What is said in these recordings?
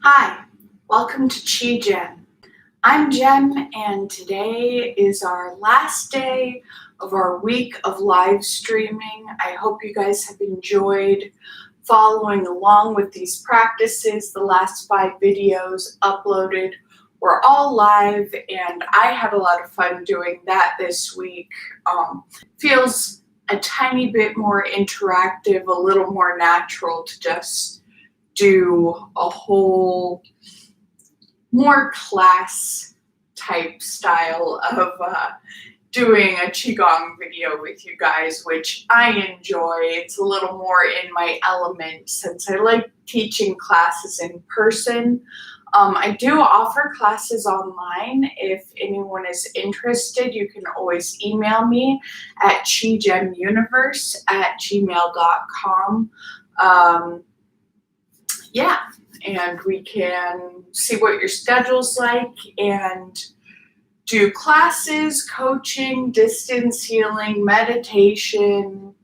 Hi, welcome to Qigong. I'm Jem, and today is our last day of our week of live streaming. I hope you guys have enjoyed following along with these practices. The last 5 videos uploaded were all live, and I had a lot of fun doing that this week. Feels a tiny bit more interactive, a little more natural to just do a whole more class type style of doing a Qigong video with you guys, which I enjoy. It's a little more in my element since I like teaching classes in person. I do offer classes online. If anyone is interested, you can always email me at qigemuniverse@gmail.com. And we can see what your schedule's like and do classes, coaching, distance healing, meditation.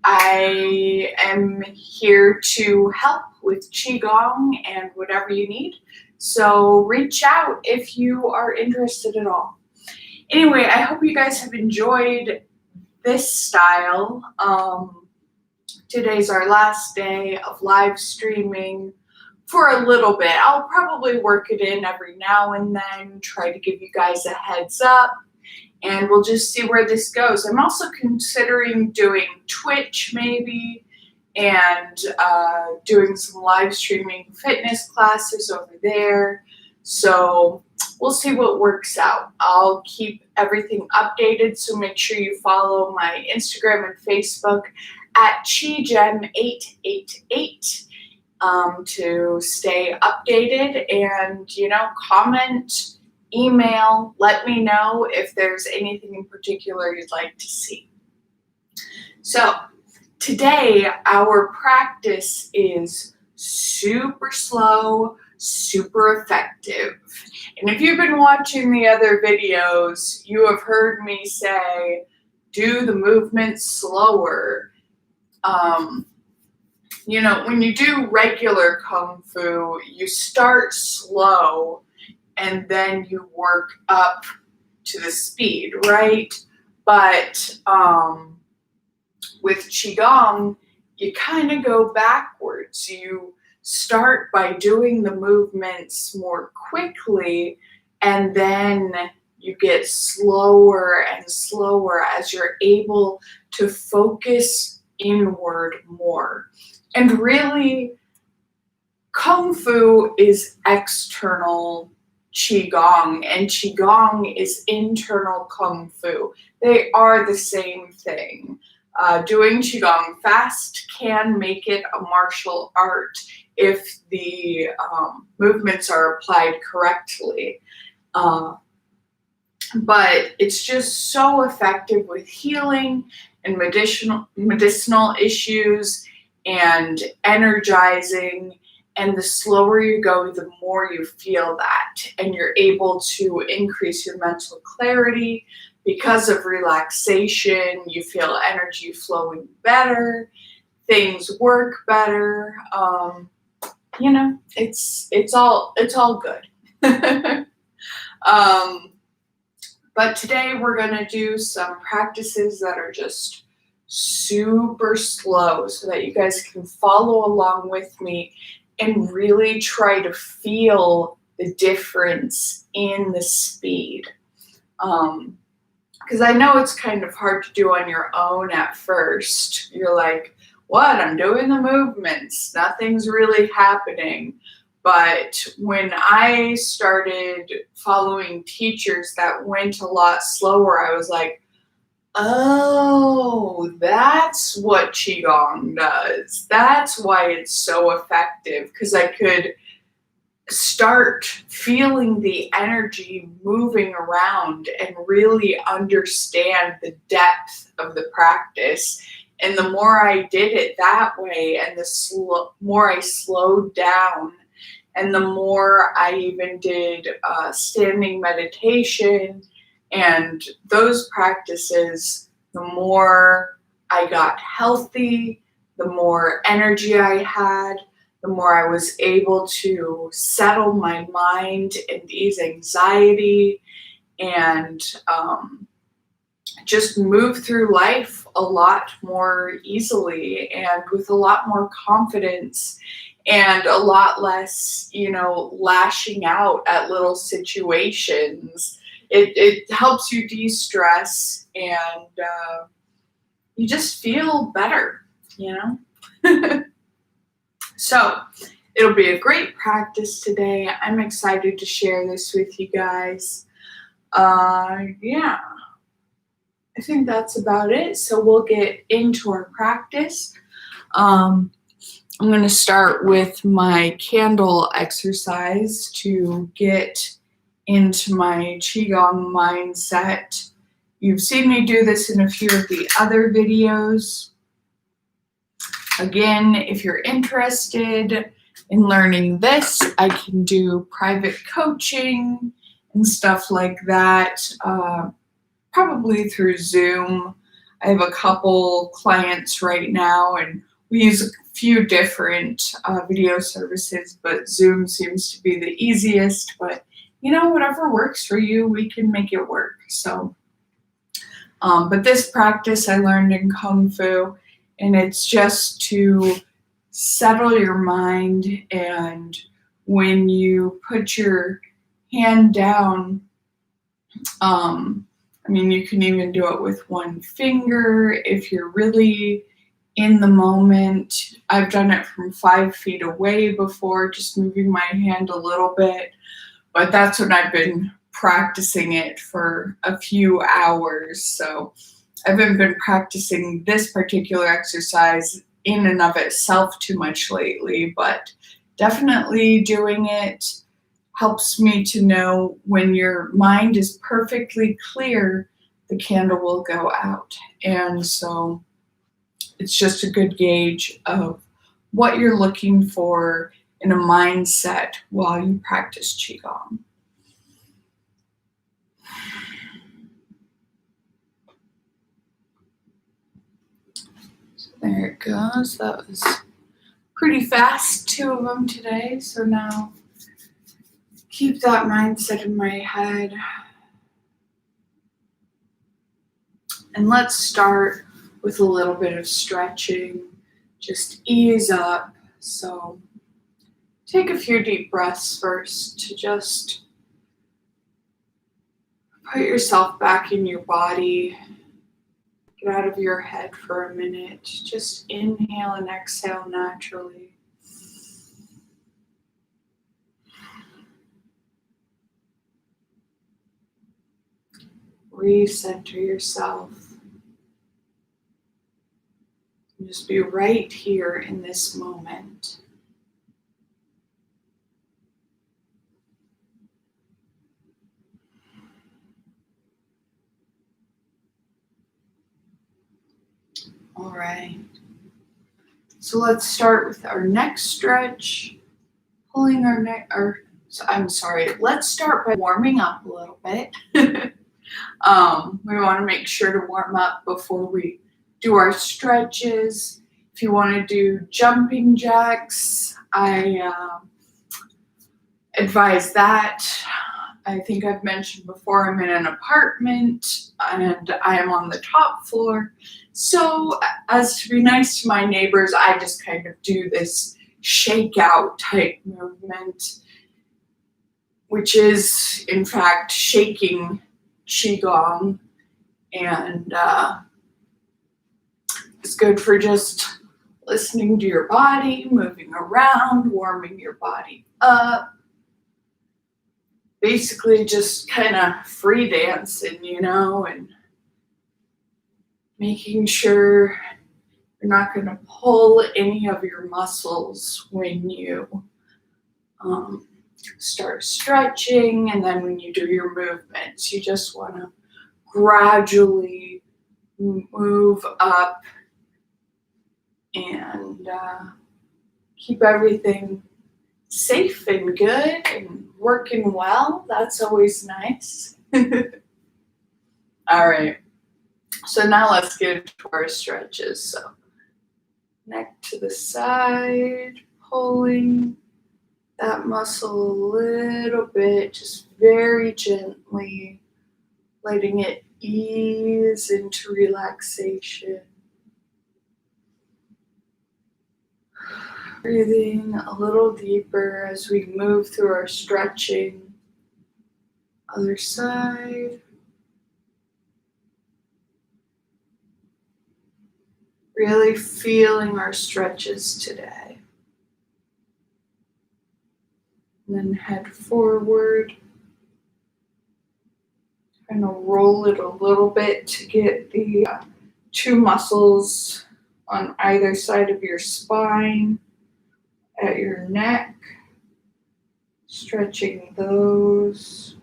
I am here to help with Qigong and whatever you need. So reach out if you are interested at all. Anyway, I hope you guys have enjoyed this style. Today's our last day of live streaming for a little bit. I'll probably work it in every now and then, try to give you guys a heads up, and we'll just see where this goes. I'm also considering doing Twitch maybe, and doing some live streaming fitness classes over there. So we'll see what works out. I'll keep everything updated, so make sure you follow my Instagram and Facebook at qigem888 to stay updated, and comment, email, let me know if there's anything in particular you'd like to see. So today our practice is super slow, super effective. And if you've been watching the other videos, you have heard me say, do the movement slower. When you do regular Kung Fu, you start slow and then you work up to the speed, right? But with Qigong, you kind of go backwards. You start by doing the movements more quickly, and then you get slower and slower as you're able to focus inward more. And really, Kung Fu is external Qigong, and Qigong is internal Kung Fu. They are the same thing. Doing Qigong fast can make it a martial art if the movements are applied correctly. But it's just so effective with healing and medicinal issues and energizing. And the slower you go, the more you feel that. And you're able to increase your mental clarity because of relaxation. You feel energy flowing better. Things work better. It's all good. But today we're going to do some practices that are just super slow so that you guys can follow along with me and really try to feel the difference in the speed. Because I know it's kind of hard to do on your own at first. You're like, what? I'm doing the movements. Nothing's really happening. But when I started following teachers that went a lot slower, I was like, oh, that's what Qigong does. That's why it's so effective, because I could start feeling the energy moving around and really understand the depth of the practice. And the more I did it that way, and the more I slowed down, and the more I even did standing meditation and those practices, the more I got healthy, the more energy I had, the more I was able to settle my mind and ease anxiety and just move through life a lot more easily and with a lot more confidence and a lot less, lashing out at little situations. It helps you de-stress and you just feel better, So it'll be a great practice today. I'm excited to share this with you guys. Yeah. I think that's about it. So we'll get into our practice. I'm going to start with my candle exercise to get into my Qigong mindset. You've seen me do this in a few of the other videos. Again, if you're interested in learning this, I can do private coaching and stuff like that. Probably through Zoom. I have a couple clients right now, and we use a few different video services, but Zoom seems to be the easiest. But whatever works for you, we can make it work. So, but this practice I learned in Kung Fu, and it's just to settle your mind. And when you put your hand down, you can even do it with one finger if you're really in the moment. I've done it from 5 feet away before, just moving my hand a little bit, but that's when I've been practicing it for a few hours. So I haven't been practicing this particular exercise in and of itself too much lately, but definitely doing it helps me to know when your mind is perfectly clear, the candle will go out. And so it's just a good gauge of what you're looking for in a mindset while you practice Qigong. So there it goes. That was pretty fast, 2 of them today. So now keep that mindset in my head. And let's start with a little bit of stretching. Just ease up. So take a few deep breaths first to just put yourself back in your body. Get out of your head for a minute. Just inhale and exhale naturally. Recenter yourself. Just be right here in this moment. All right. So let's start with our neck stretch. Pulling our neck, let's start by warming up a little bit. We want to make sure to warm up before we do our stretches. If you want to do jumping jacks, I advise that. I think I've mentioned before, I'm in an apartment and I am on the top floor. So as to be nice to my neighbors, I just kind of do this shakeout type movement, which is in fact shaking Qigong, and it's good for just listening to your body, moving around, warming your body up. Basically just kind of free dancing, and making sure you're not going to pull any of your muscles when you start stretching, and then when you do your movements, you just want to gradually move up and keep everything safe and good and working well. That's always nice. All right. So now let's get into our stretches. So neck to the side, pulling that muscle a little bit, just very gently, letting it ease into relaxation. Breathing a little deeper as we move through our stretching. Other side. Really feeling our stretches today. And then head forward. Kind of roll it a little bit to get the two muscles on either side of your spine at your neck. Stretching those.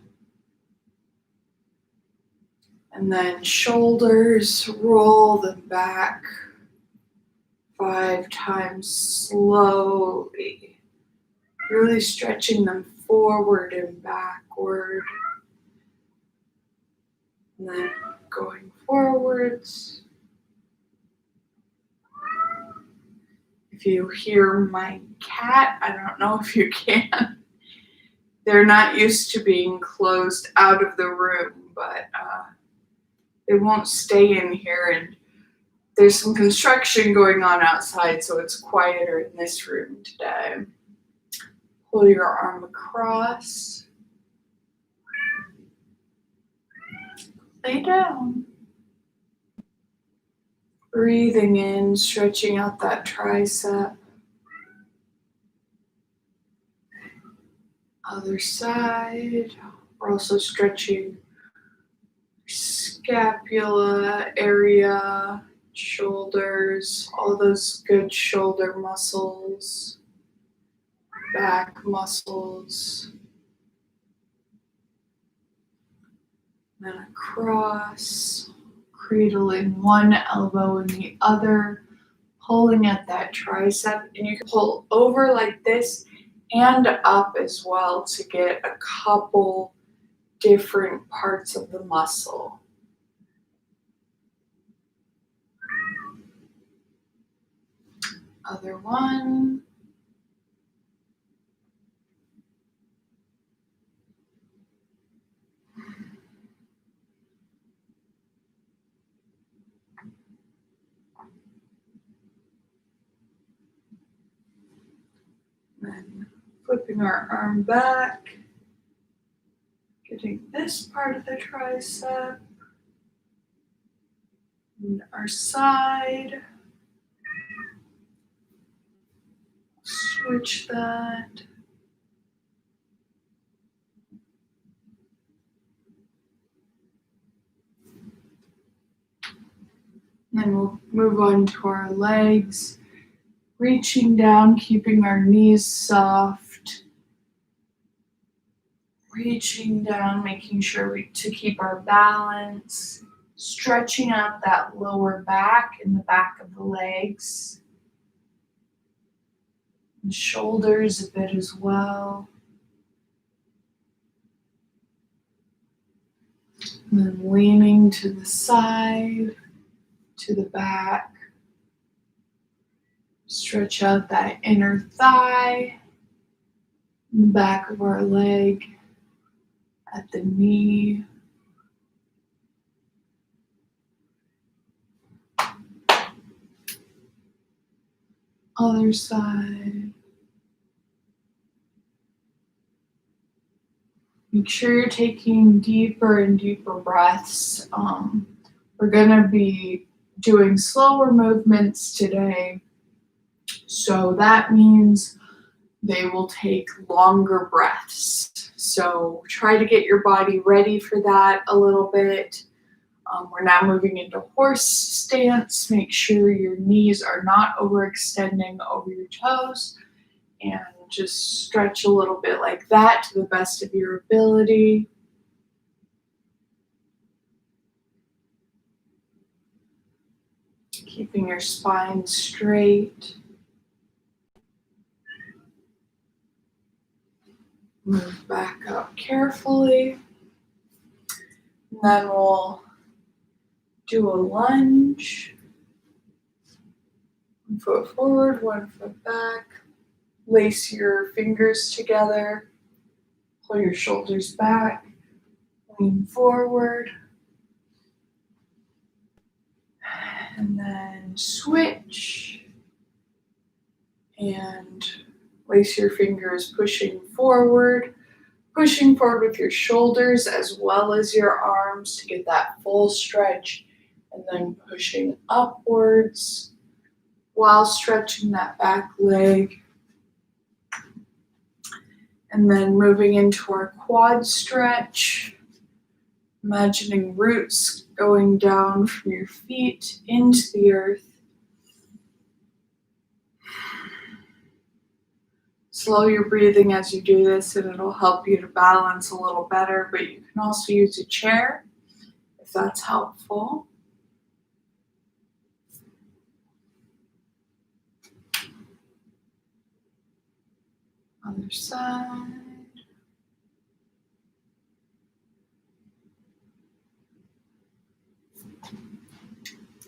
And then shoulders, roll them back 5 times slowly. Really stretching them forward and backward. And then going forwards. If you hear my cat, I don't know if you can. They're not used to being closed out of the room, but they won't stay in here, and there's some construction going on outside, so it's quieter in this room today. Pull your arm across. Lay down. Breathing in, stretching out that tricep. Other side. We're also stretching scapula area, shoulders, all those good shoulder muscles, back muscles. Then across, cradling one elbow in the other, pulling at that tricep. And you can pull over like this and up as well to get a couple different parts of the muscle. Other one. Then flipping our arm back, getting this part of the tricep, and our side. Switch that. Then we'll move on to our legs. Reaching down, keeping our knees soft. Reaching down, making sure to keep our balance. Stretching out that lower back and the back of the legs. And shoulders a bit as well. And then leaning to the side, to the back. Stretch out that inner thigh, the back of our leg, at the knee. Other side. Make sure you're taking deeper and deeper breaths. We're going to be doing slower movements today. So that means they will take longer breaths. So try to get your body ready for that a little bit. We're now moving into horse stance. Make sure your knees are not overextending over your toes. And just stretch a little bit like that to the best of your ability. Keeping your spine straight. Move back up carefully. And then we'll do a lunge. 1 foot forward, 1 foot back. lace your fingers together, pull your shoulders back, lean forward, and then switch and lace your fingers pushing forward with your shoulders as well as your arms to get that full stretch, and then pushing upwards while stretching that back leg. And then moving into our quad stretch, imagining roots going down from your feet into the earth. Slow your breathing as you do this, and it'll help you to balance a little better, but you can also use a chair if that's helpful. Other side.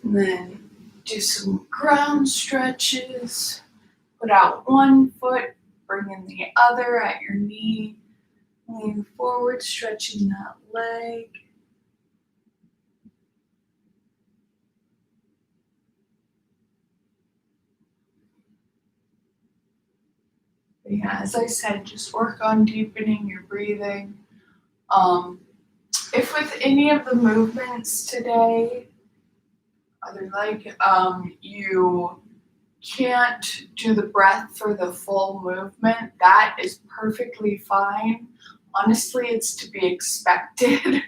And then do some ground stretches. Put out one foot, bring in the other at your knee. Lean forward, stretching that leg. But yeah, as I said, just work on deepening your breathing. If with any of the movements today, other leg, you can't do the breath for the full movement, that is perfectly fine. Honestly, it's to be expected.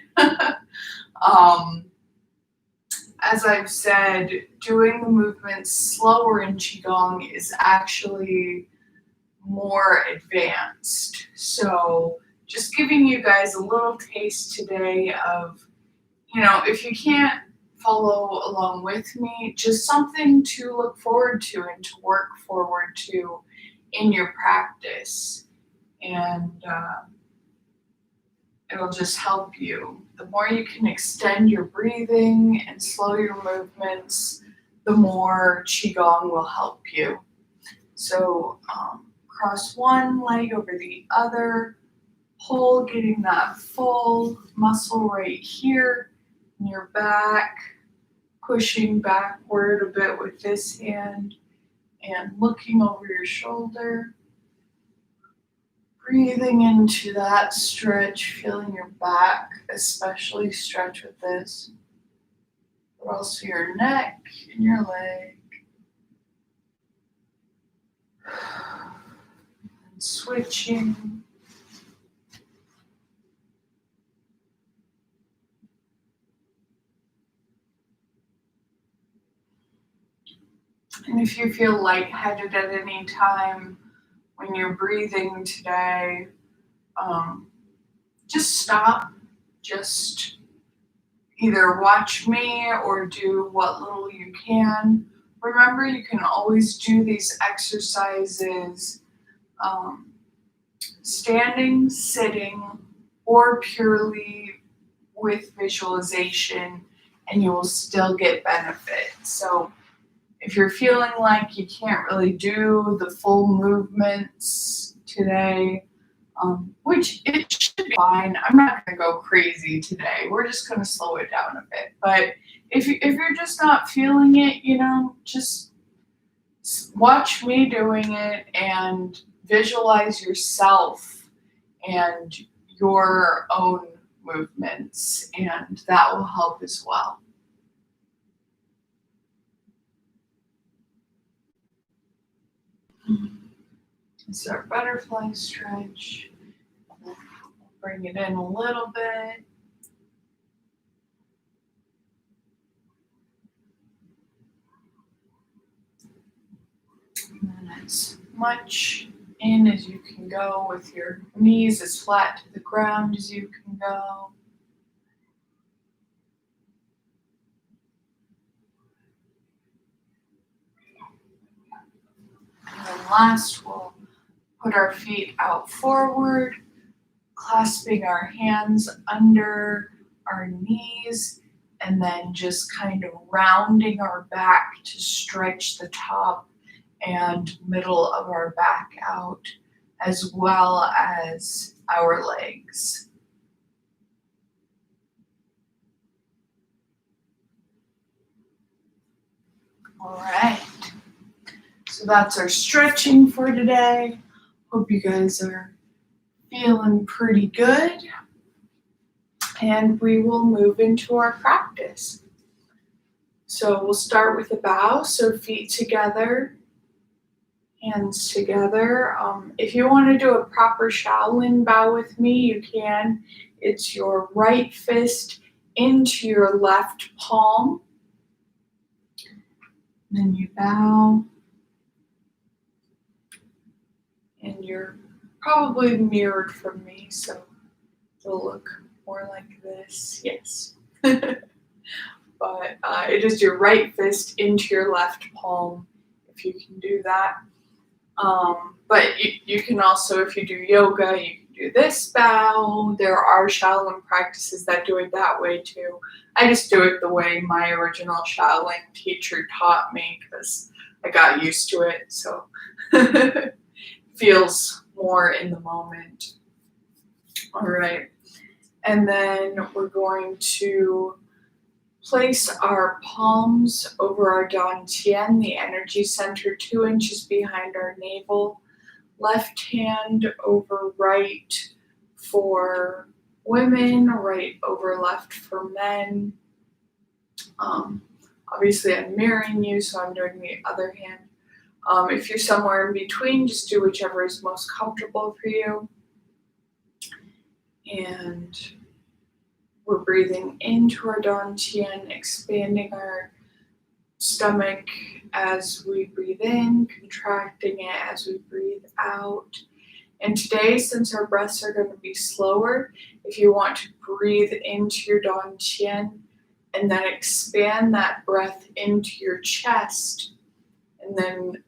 As I've said, doing the movements slower in Qigong is actually more advanced. So just giving you guys a little taste today of, if you can't follow along with me, just something to look forward to and to work forward to in your practice. And it'll just help you. The more you can extend your breathing and slow your movements, the more Qigong will help you. So cross one leg over the other, pull, getting that full muscle right here in your back, pushing backward a bit with this hand and looking over your shoulder. Breathing into that stretch, feeling your back especially stretch with this, but also your neck and your leg. And switching. And if you feel lightheaded at any time when you're breathing today, just stop. Just either watch me or do what little you can. Remember, you can always do these exercises standing, sitting, or purely with visualization, and you will still get benefit. So if you're feeling like you can't really do the full movements today, which it should be fine. I'm not going to go crazy today. We're just going to slow it down a bit. But if you're just not feeling it, just watch me doing it and visualize yourself and your own movements, and that will help as well. It's our butterfly stretch. Bring it in a little bit. And then as much in as you can go with your knees as flat to the ground as you can go. And then last, we'll put our feet out forward, clasping our hands under our knees, and then just kind of rounding our back to stretch the top and middle of our back out, as well as our legs. All right, so that's our stretching for today. Hope you guys are feeling pretty good. And we will move into our practice. So we'll start with a bow, so feet together, hands together. If you want to do a proper Shaolin bow with me, you can. It's your right fist into your left palm. Then you bow. And you're probably mirrored from me, so it'll look more like this. Yes. But it is your right fist into your left palm, if you can do that. But you can also, if you do yoga, you can do this bow. There are Shaolin practices that do it that way too. I just do it the way my original Shaolin teacher taught me because I got used to it, so feels more in the moment. All right, and then we're going to place our palms over our dantian, the energy center 2 inches behind our navel. Left hand over right for women, right over left for men. Obviously I'm mirroring you, so I'm doing the other hand. If you're somewhere in between, just do whichever is most comfortable for you. And we're breathing into our dantian, expanding our stomach as we breathe in, contracting it as we breathe out. And today, since our breaths are going to be slower, if you want to breathe into your dantian and then expand that breath into your chest, and then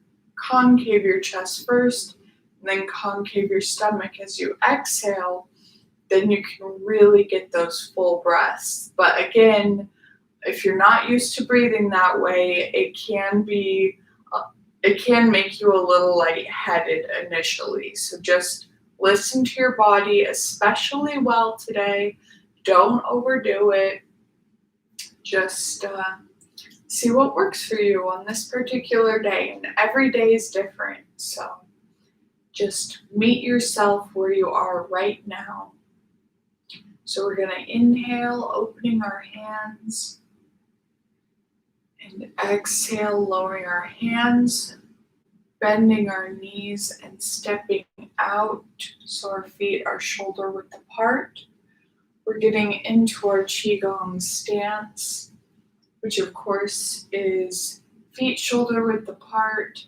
concave your chest first, and then concave your stomach as you exhale, then you can really get those full breaths. But again, if you're not used to breathing that way, it can make you a little lightheaded initially. So just listen to your body, especially well today. Don't overdo it. Just see what works for you on this particular day. And every day is different. So just meet yourself where you are right now. So we're going to inhale, opening our hands. And exhale, lowering our hands, bending our knees and stepping out so our feet are shoulder width apart. We're getting into our Qigong stance, which of course is feet shoulder width apart,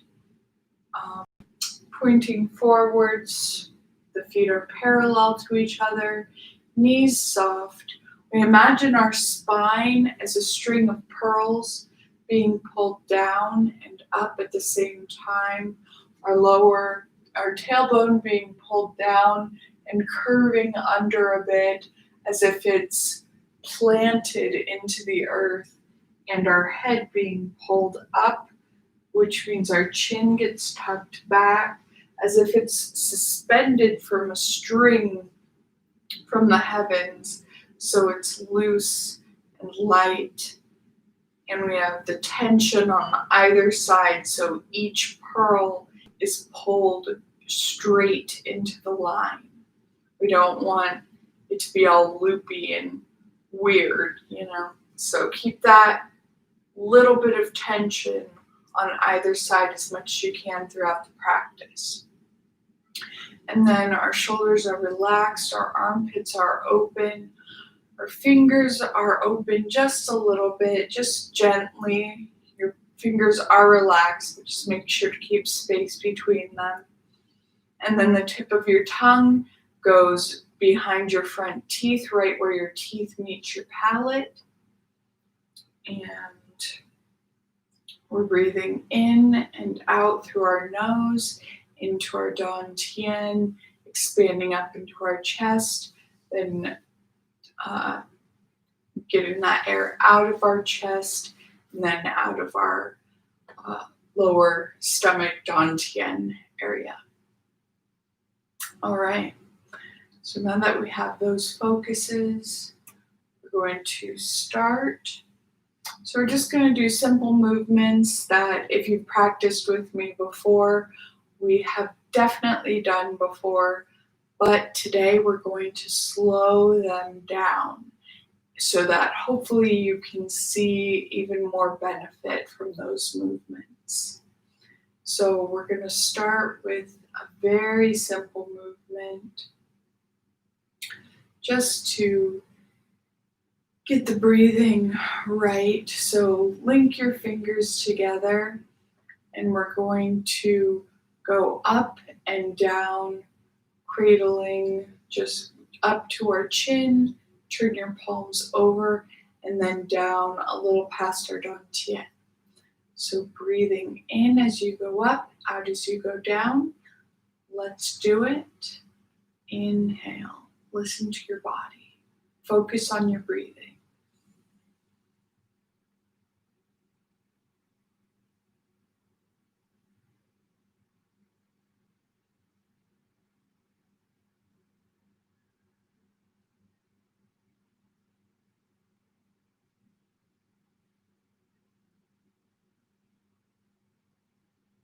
pointing forwards. The feet are parallel to each other, knees soft. We imagine our spine as a string of pearls being pulled down and up at the same time, our tailbone being pulled down and curving under a bit as if it's planted into the earth, and our head being pulled up, which means our chin gets tucked back as if it's suspended from a string from the heavens, so it's loose and light. And we have the tension on either side, so each pearl is pulled straight into the line. We don't want it to be all loopy and weird, So keep that little bit of tension on either side as much as you can throughout the practice. And then our shoulders are relaxed, our armpits are open. Our fingers are open just a little bit, just gently. Your fingers are relaxed, but just make sure to keep space between them. And then the tip of your tongue goes behind your front teeth, right where your teeth meet your palate. And we're breathing in and out through our nose, into our dantian, expanding up into our chest, then getting that air out of our chest and then out of our lower stomach dantian area. All right, so now that we have those focuses, we're going to start. So we're just going to do simple movements that if you've practiced with me before, we have definitely done before, but today we're going to slow them down so that hopefully you can see even more benefit from those movements. So we're going to start with a very simple movement just to get the breathing right. So link your fingers together and we're going to go up and down, cradling just up to our chin, turn your palms over and then down a little past our dantian. So breathing in as you go up, out as you go down. Let's do it. Inhale, listen to your body. Focus on your breathing.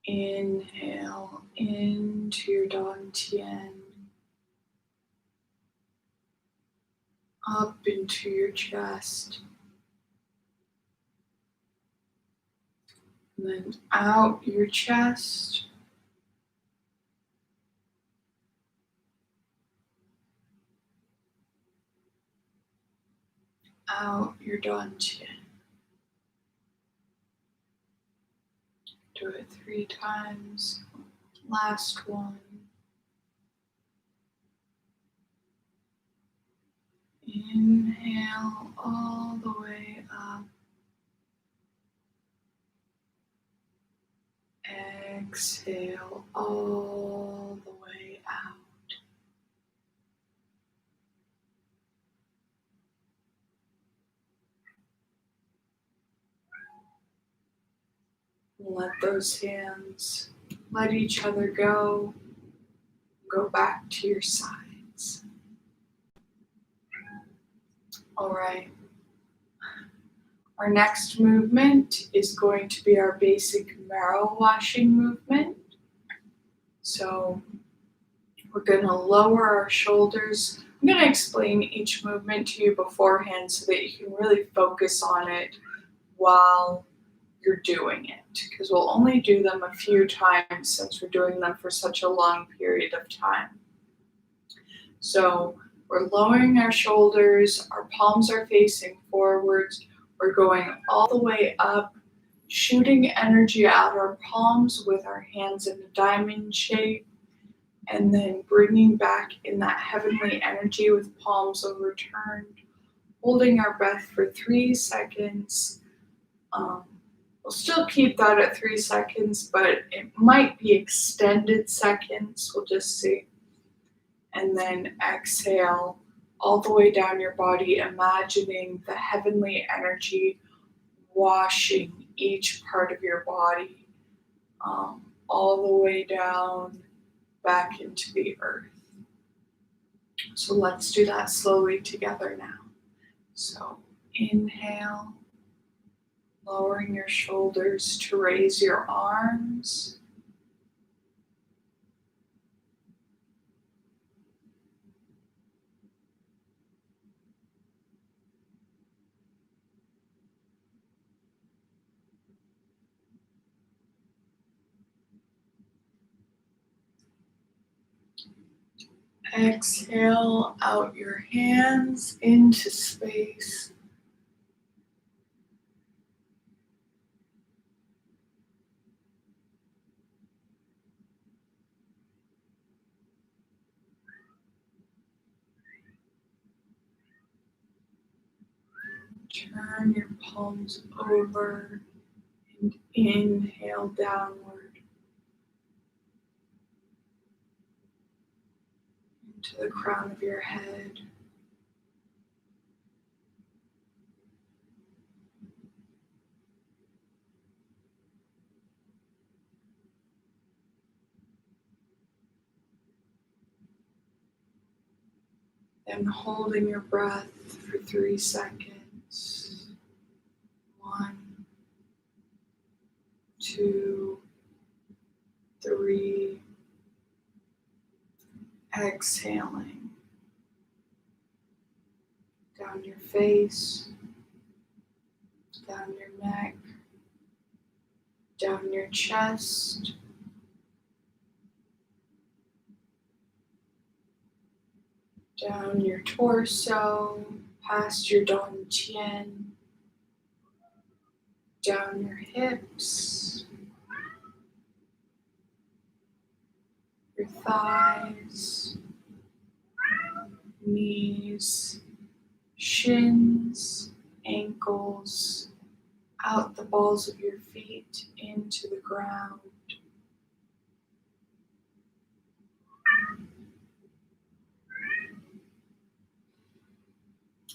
Inhale into your dantian, up into your chest, and then out your chest, out your dantian. Do it 3 times. Last one. Inhale all the way up. Exhale all the way out. Let those hands let each other go. Go back to your sides. All right. Our next movement is going to be our basic marrow washing movement. So we're going to lower our shoulders. I'm going to explain each movement to you beforehand so that you can really focus on it while you're doing it, because we'll only do them a few times since we're doing them for such a long period of time. So we're lowering our shoulders, our palms are facing forwards, we're going all the way up, shooting energy out our palms with our hands in a diamond shape, and then bringing back in that heavenly energy with palms overturned, holding our breath for 3 seconds. We'll still keep that at 3 seconds, but it might be extended seconds. We'll just see. And then exhale all the way down your body, imagining the heavenly energy washing each part of your body, all the way down back into the earth. So let's do that slowly together now. So inhale, lowering your shoulders to raise your arms. Exhale out your hands into space. Turn your palms over and inhale downward into the crown of your head. and holding your breath for 3 seconds. 1, 2, 3. Exhaling down your face, down your neck, down your chest, down your torso, past your dantian, down your hips, your thighs, knees, shins, ankles, out the balls of your feet into the ground.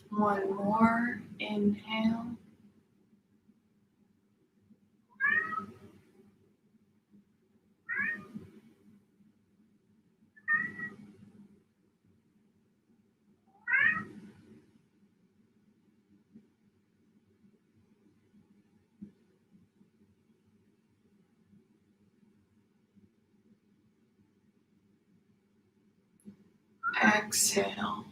One more, inhale. Exhale.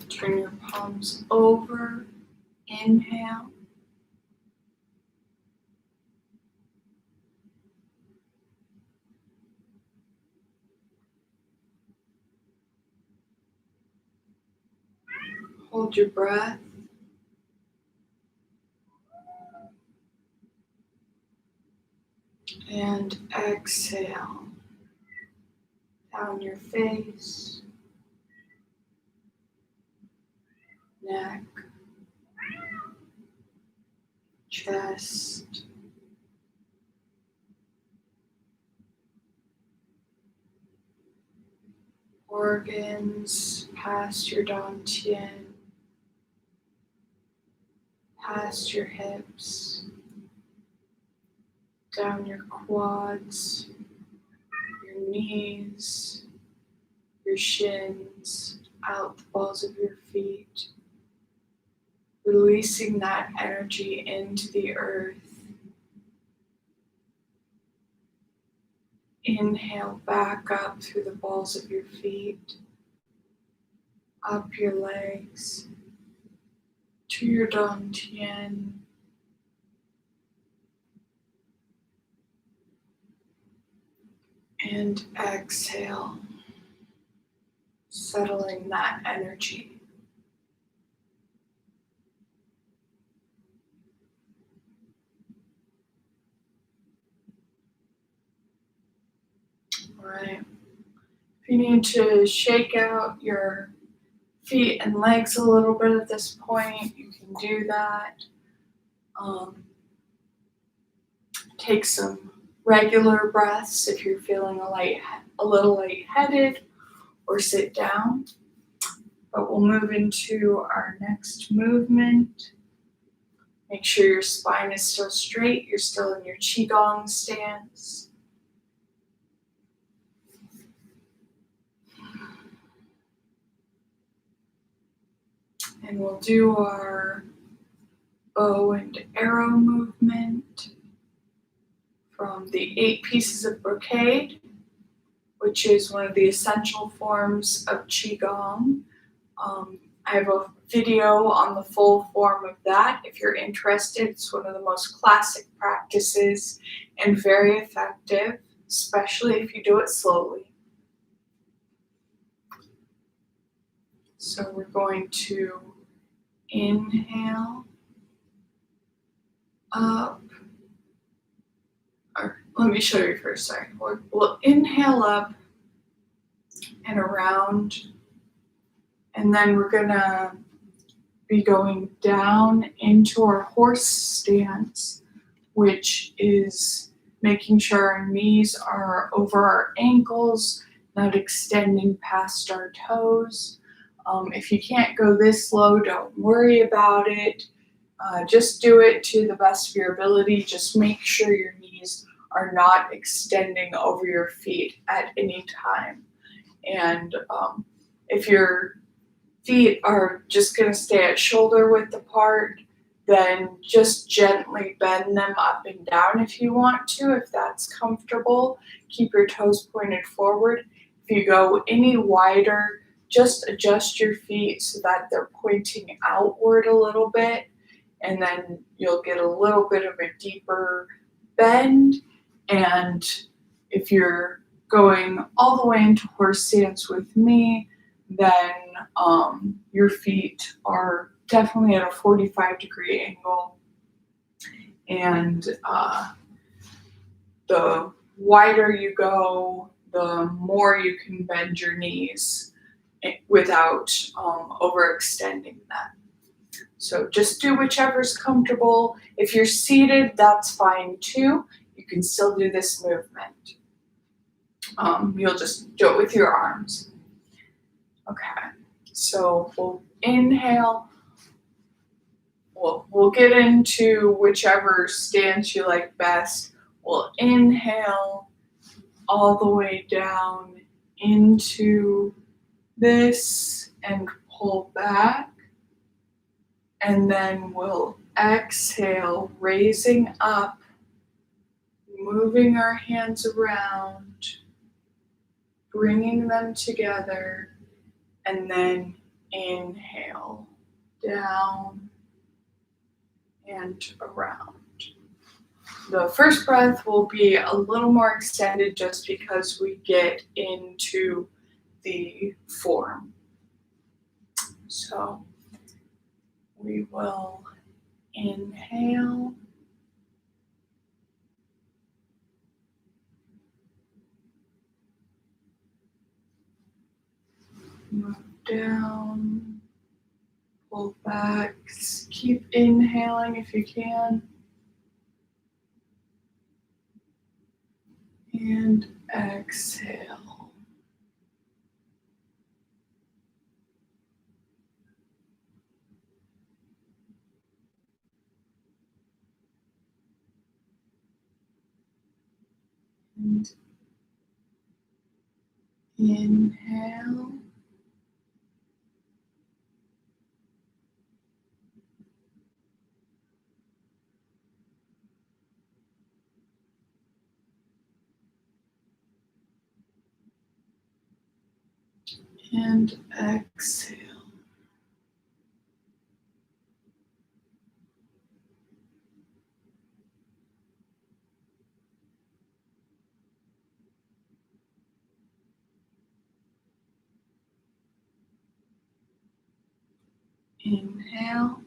Turn your palms over. Inhale. Hold your breath. And exhale. Down your face, neck, chest, organs, past your dantian, past your hips, down your quads, your knees, your shins, out the balls of your feet, releasing that energy into the earth. Inhale back up through the balls of your feet, up your legs, to your dantian, and exhale, settling that energy. All right. If you need to shake out your feet and legs a little bit at this point, you can do that. Take some regular breaths if you're feeling a little lightheaded, or sit down. But we'll move into our next movement. Make sure your spine is still straight. You're still in your Qigong stance. And we'll do our bow and arrow movement from the 8 pieces of brocade, which is one of the essential forms of Qigong. I have a video on the full form of that if you're interested. It's one of the most classic practices and very effective, especially if you do it slowly. So we're going to inhale up, or let me show you first, sorry. We'll inhale up and around, and then we're gonna be going down into our horse stance, which is making sure our knees are over our ankles, not extending past our toes. If you can't go this low, don't worry about it. Just do it to the best of your ability. Just make sure your knees are not extending over your feet at any time. And if your feet are just going to stay at shoulder width apart, then just gently bend them up and down if you want to, if that's comfortable. Keep your toes pointed forward. If you go any wider, just adjust your feet so that they're pointing outward a little bit, and then you'll get a little bit of a deeper bend. And if you're going all the way into horse stance with me, then your feet are definitely at a 45-degree angle. And the wider you go, the more you can bend your knees without overextending them. So just do whichever's comfortable. If you're seated, that's fine too. You can still do this movement. You'll just do it with your arms. Okay, so we'll inhale. We'll get into whichever stance you like best. We'll inhale all the way down into this and pull back. And then we'll exhale, raising up, moving our hands around, bringing them together, and then inhale, down and around. The first breath will be a little more extended just because we get into the form. So we will inhale, move down, pull back, keep inhaling if you can, and exhale. And inhale. And exhale. Inhale.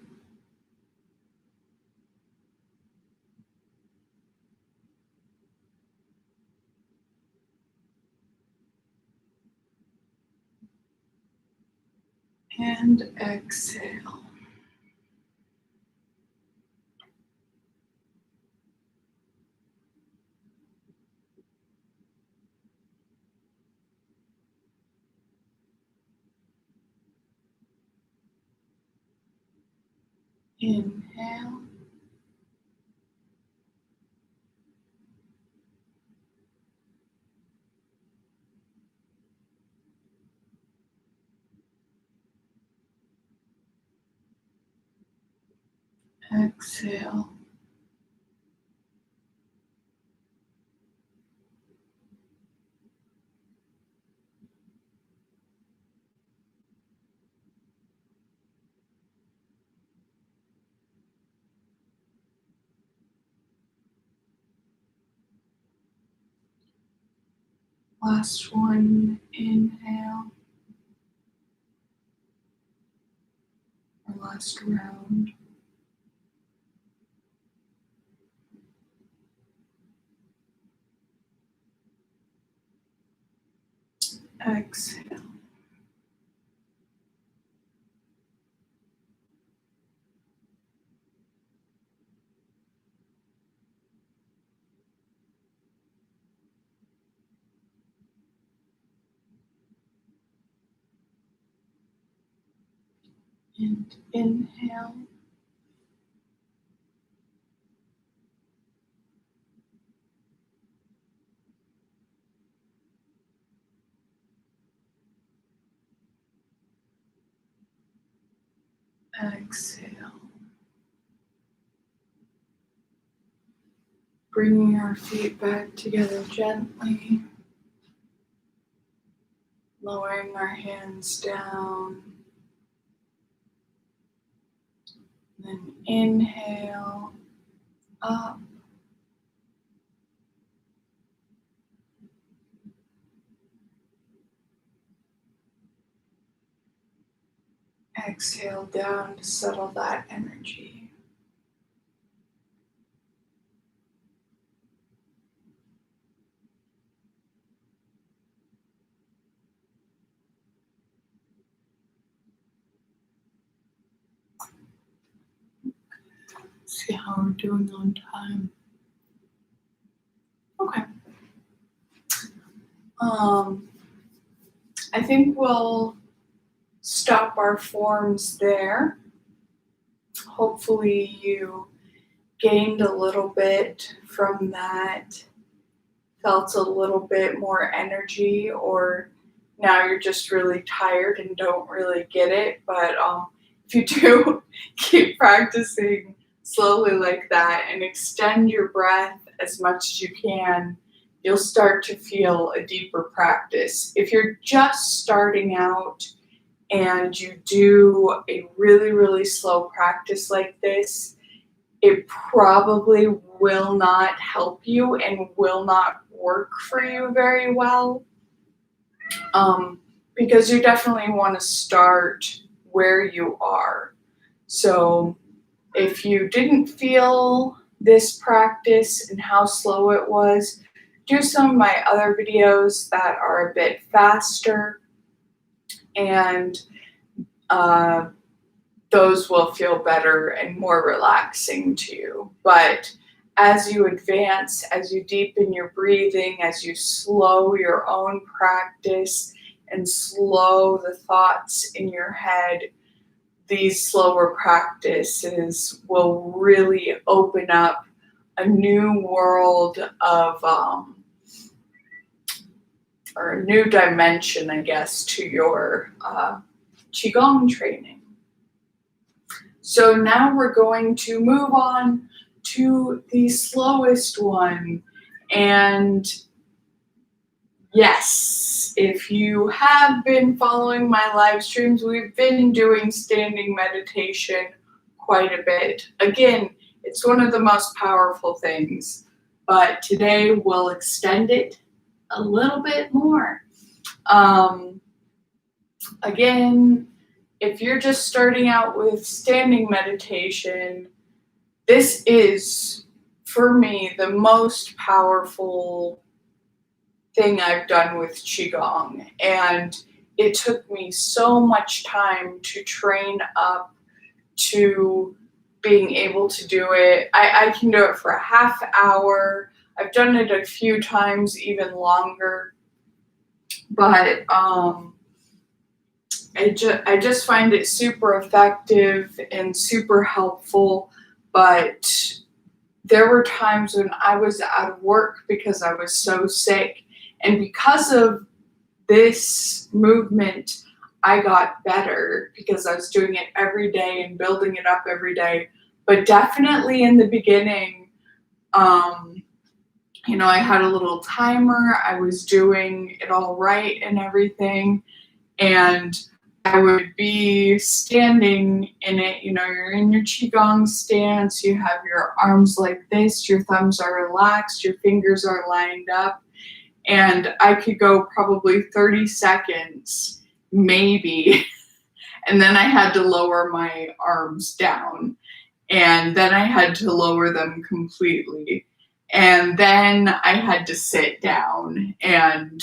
And exhale. Inhale. Exhale. Last one. Inhale. Our last round. Exhale. And inhale. Exhale. Bringing our feet back together gently. Lowering our hands down. Then inhale up. Exhale down to settle that energy. See how we're doing on time. Okay. I think we'll stop our forms there. Hopefully you gained a little bit from that, felt a little bit more energy, or now you're just really tired and don't really get it. But if you do, keep practicing slowly like that and extend your breath as much as you can, you'll start to feel a deeper practice. If you're just starting out and you do a really, really slow practice like this, it probably will not help you and will not work for you very well, because you definitely want to start where you are. So if you didn't feel this practice and how slow it was, do some of my other videos that are a bit faster, and those will feel better and more relaxing to you. But as you advance, as you deepen your breathing, as you slow your own practice and slow the thoughts in your head, these slower practices will really open up a new world of, or a new dimension, I guess, to your Qigong training. So now we're going to move on to the slowest one. And yes, if you have been following my live streams, we've been doing standing meditation quite a bit. Again, it's one of the most powerful things, but today we'll extend it a little bit more. Again, if you're just starting out with standing meditation, this is, for me, the most powerful thing I've done with Qigong. And it took me so much time to train up to being able to do it. I can do it for a half hour. I've done it a few times, even longer. But I just find it super effective and super helpful. But there were times when I was out of work because I was so sick. And because of this movement, I got better because I was doing it every day and building it up every day. But definitely in the beginning, I had a little timer. I was doing it all right and everything. And I would be standing in it, you're in your Qigong stance, you have your arms like this, your thumbs are relaxed, your fingers are lined up, and I could go probably 30 seconds, maybe, and then I had to lower my arms down, and then I had to lower them completely, and then I had to sit down, and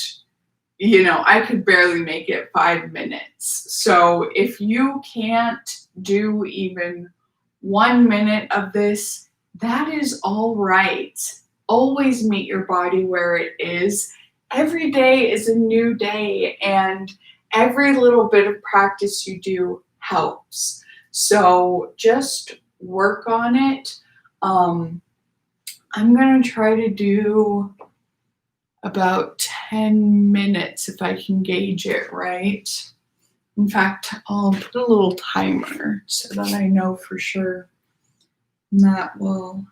I could barely make it 5 minutes. So if you can't do even 1 minute of this, that is all right. Always meet your body where it is. Every day is a new day, and every little bit of practice you do helps. So just work on it. I'm going to try to do about 10 minutes if I can gauge it right. In fact, I'll put a little timer so that I know for sure. And that will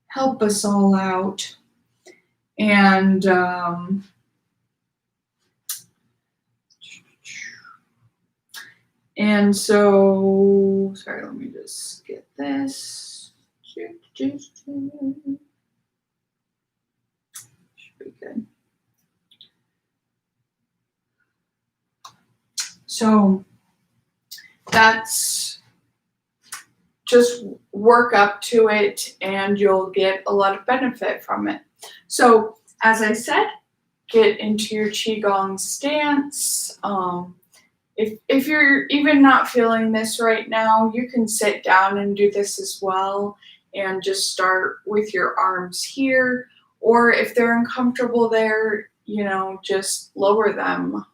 help us all out. And so, sorry, let me just get this. Should be good. So that's just work up to it and you'll get a lot of benefit from it. So as I said, get into your Qigong stance. If you're even not feeling this right now, you can sit down and do this as well and just start with your arms here. Or if they're uncomfortable there, just lower them.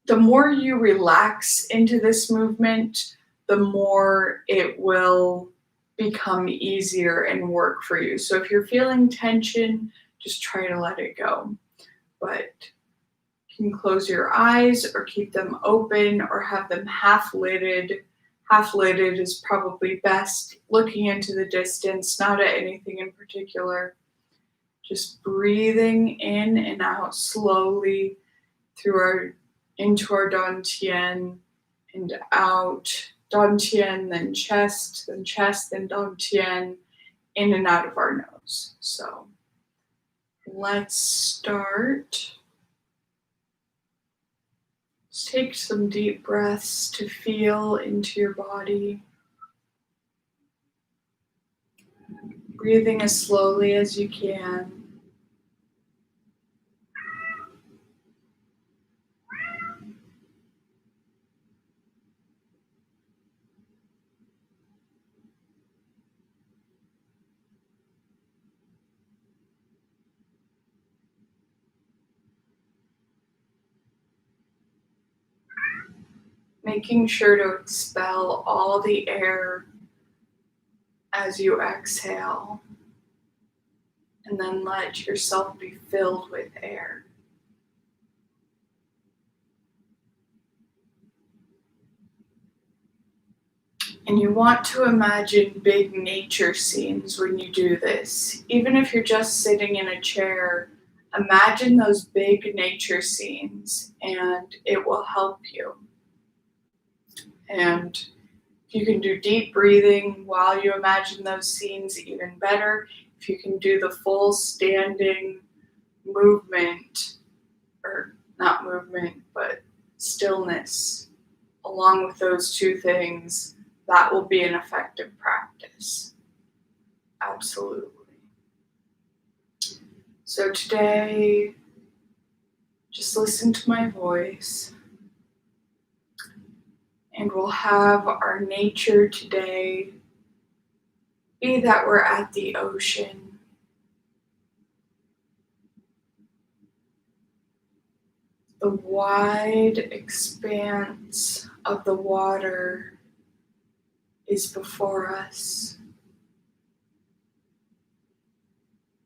The more you relax into this movement, the more it will become easier and work for you. So if you're feeling tension, just try to let it go. But you can close your eyes or keep them open or have them half lidded. Half lidded is probably best, looking into the distance, not at anything in particular. Just breathing in and out slowly into our dantian and out. Dantian, then chest, then dantian, in and out of our nose. So let's start. Just take some deep breaths to feel into your body. Breathing as slowly as you can. Making sure to expel all the air as you exhale, and then let yourself be filled with air. And you want to imagine big nature scenes when you do this. Even if you're just sitting in a chair, imagine those big nature scenes and it will help you. And if you can do deep breathing while you imagine those scenes, even better. If you can do the full standing movement, or not movement, but stillness, along with those two things, that will be an effective practice. Absolutely. So today, just listen to my voice. And we'll have our nature today be that we're at the ocean. The wide expanse of the water is before us,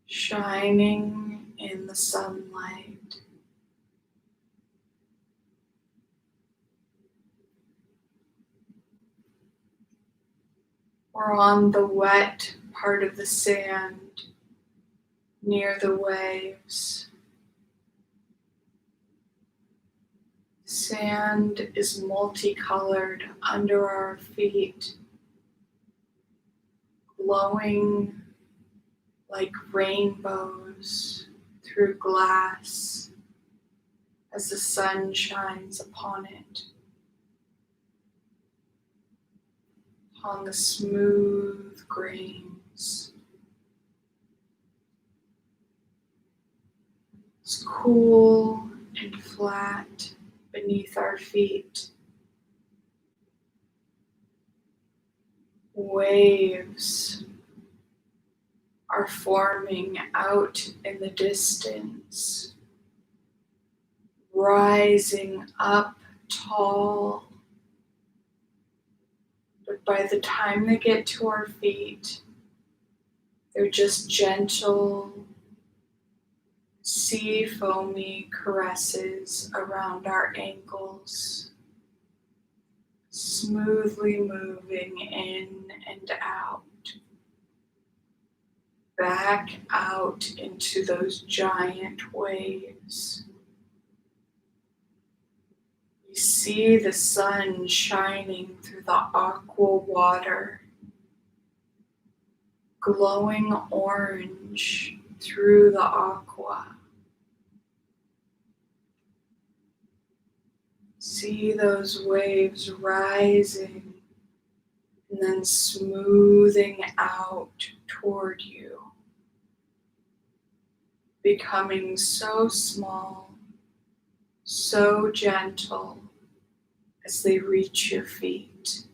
shining in the sunlight. We're on the wet part of the sand near the waves. Sand is multicolored under our feet, glowing like rainbows through glass as the sun shines upon it, on the smooth grains. It's cool and flat beneath our feet. Waves are forming out in the distance, rising up tall. But by the time they get to our feet, they're just gentle, Sea foamy caresses around our ankles, smoothly moving in and out, back out into those giant waves. You see the sun shining through the aqua water, glowing orange through the aqua. See those waves rising and then smoothing out toward you, becoming so small, so gentle as they reach your feet.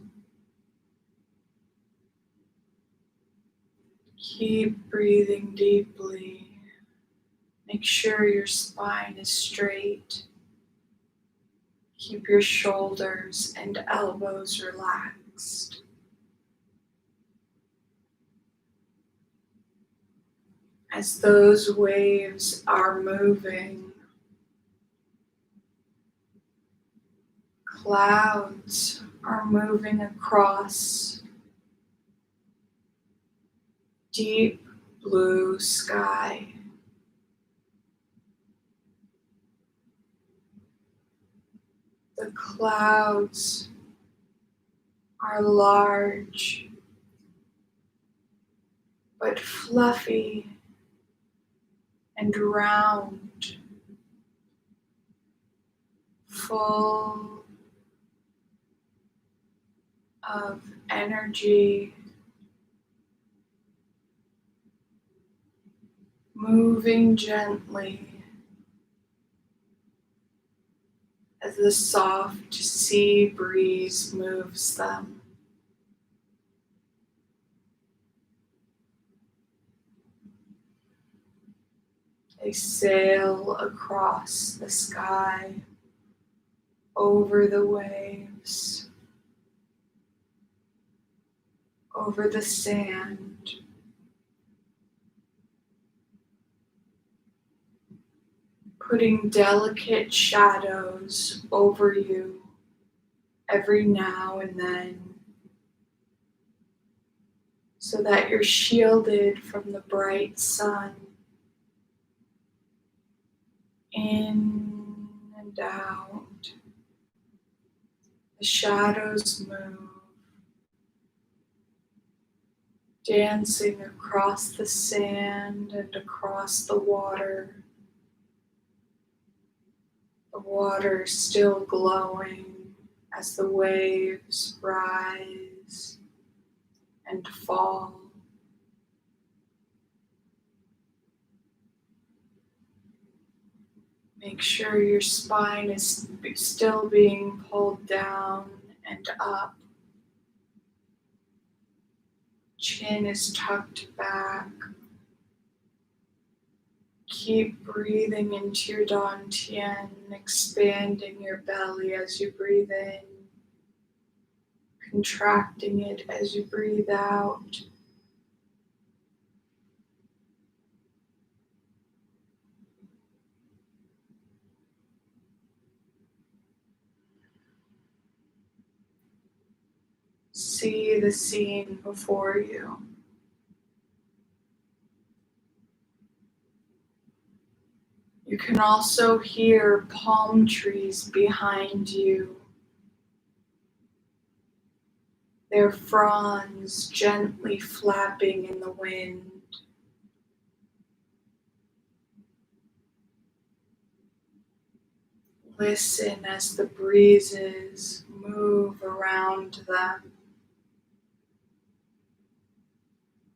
Keep breathing deeply. Make sure your spine is straight. Keep your shoulders and elbows relaxed. As those waves are moving, clouds are moving across deep blue sky. The clouds are large but fluffy and round, full of energy, moving gently as the soft sea breeze moves them. They sail across the sky, over the waves, over the sand, putting delicate shadows over you every now and then, so that you're shielded from the bright sun. In and out, the shadows move, dancing across the sand and across the water still glowing as the waves rise and fall. Make sure your spine is still being pulled down and up. Chin is tucked back. Keep breathing into your dantian, expanding your belly as you breathe in, contracting it as you breathe out. See the scene before you. You can also hear palm trees behind you, their fronds gently flapping in the wind. Listen as the breezes move around them.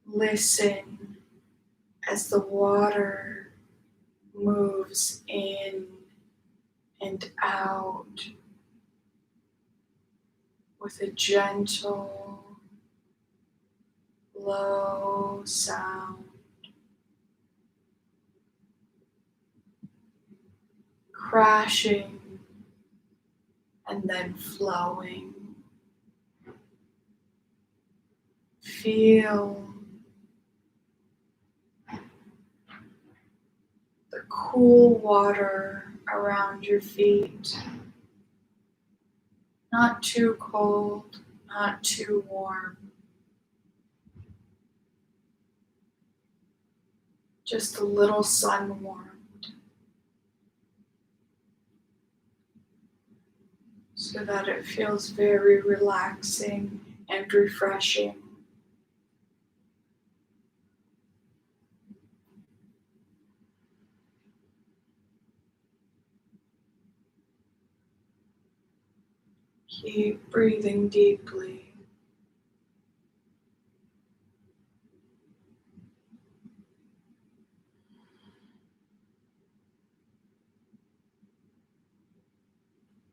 Listen as the water moves in and out with a gentle, low sound, crashing and then flowing. Feel the cool water around your feet. Not too cold, not too warm. Just a little sun warmed. So that it feels very relaxing and refreshing. Keep breathing deeply.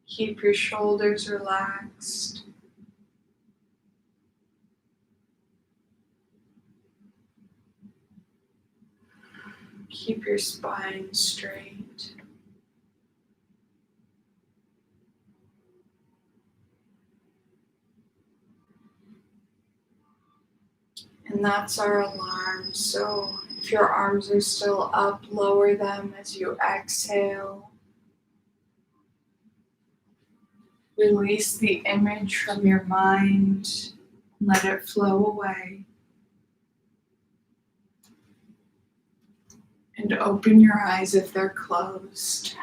Keep your shoulders relaxed. Keep your spine straight. And that's our alarm. So if your arms are still up, lower them as you exhale. Release the image from your mind. Let it flow away. And open your eyes if they're closed.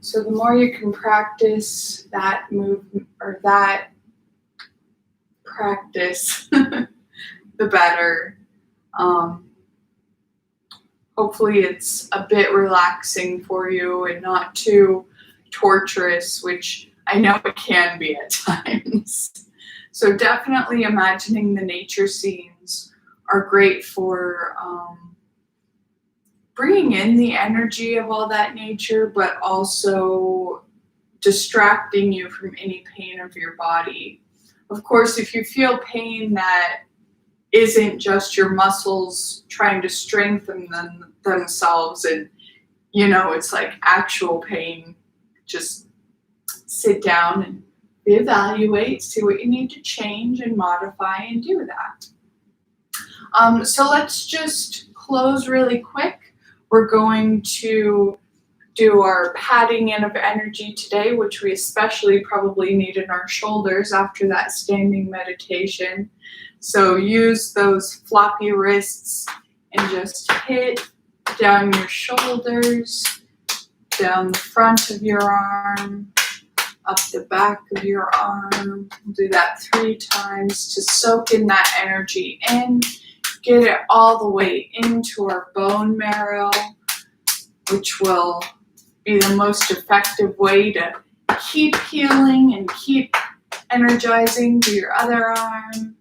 So the more you can practice that movement or that practice, the better. Hopefully it's a bit relaxing for you and not too torturous, which I know it can be at times. So definitely imagining the nature scenes are great for bringing in the energy of all that nature, but also distracting you from any pain of your body. Of course, if you feel pain that isn't just your muscles trying to strengthen themselves and, it's like actual pain, just sit down and reevaluate, see what you need to change and modify and do that. So let's just close really quick. We're going to do our patting in of energy today, which we especially probably need in our shoulders after that standing meditation. So use those floppy wrists and just hit down your shoulders, down the front of your arm, up the back of your arm. We'll do that 3 times to soak in that energy in, get it all the way into our bone marrow, which will be the most effective way to keep healing and keep energizing. Do your other arm.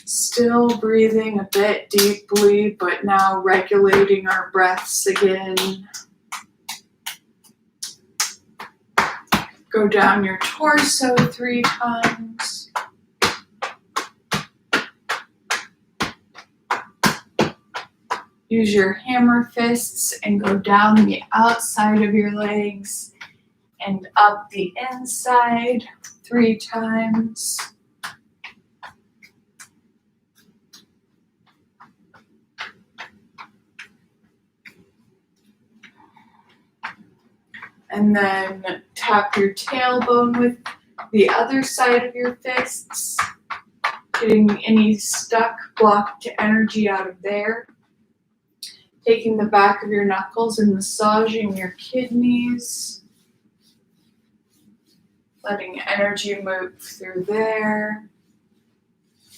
Still breathing a bit deeply, but now regulating our breaths again. Go down your torso 3 times. Use your hammer fists and go down the outside of your legs and up the inside 3 times. And then tap your tailbone with the other side of your fists, getting any stuck, blocked energy out of there. Taking the back of your knuckles and massaging your kidneys. Letting energy move through there.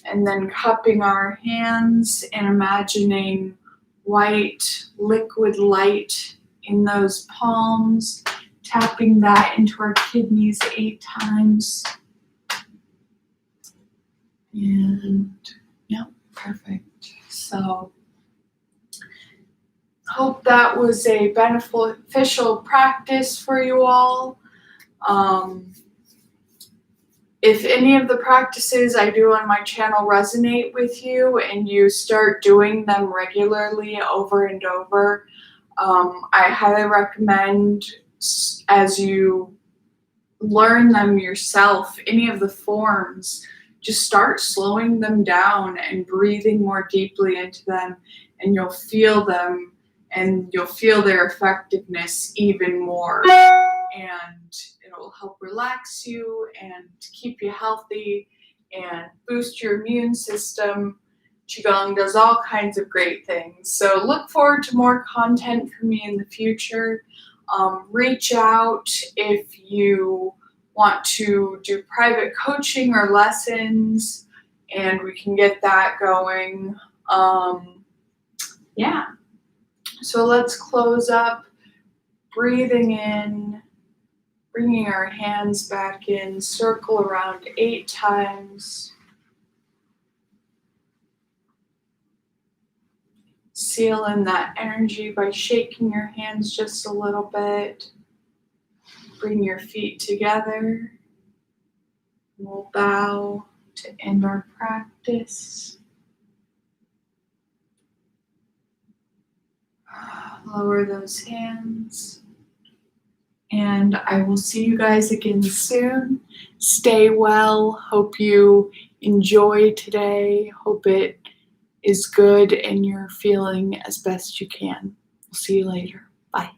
And then cupping our hands and imagining white liquid light in those palms. Tapping that into our kidneys 8 times. And, yep, perfect. So, hope that was a beneficial practice for you all. If any of the practices I do on my channel resonate with you and you start doing them regularly over and over, I highly recommend as you learn them yourself, any of the forms, just start slowing them down and breathing more deeply into them, and you'll feel them and you'll feel their effectiveness even more. And it'll help relax you and keep you healthy and boost your immune system. Qigong does all kinds of great things. So look forward to more content from me in the future. Reach out if you want to do private coaching or lessons, and we can get that going. Yeah. So let's close up, breathing in, bringing our hands back in, circle around 8 times. Seal in that energy by shaking your hands just a little bit. Bring your feet together. We'll bow to end our practice. Lower those hands. And I will see you guys again soon. Stay well. Hope you enjoy today. Hope it is good and you're feeling as best you can. We'll see you later. Bye.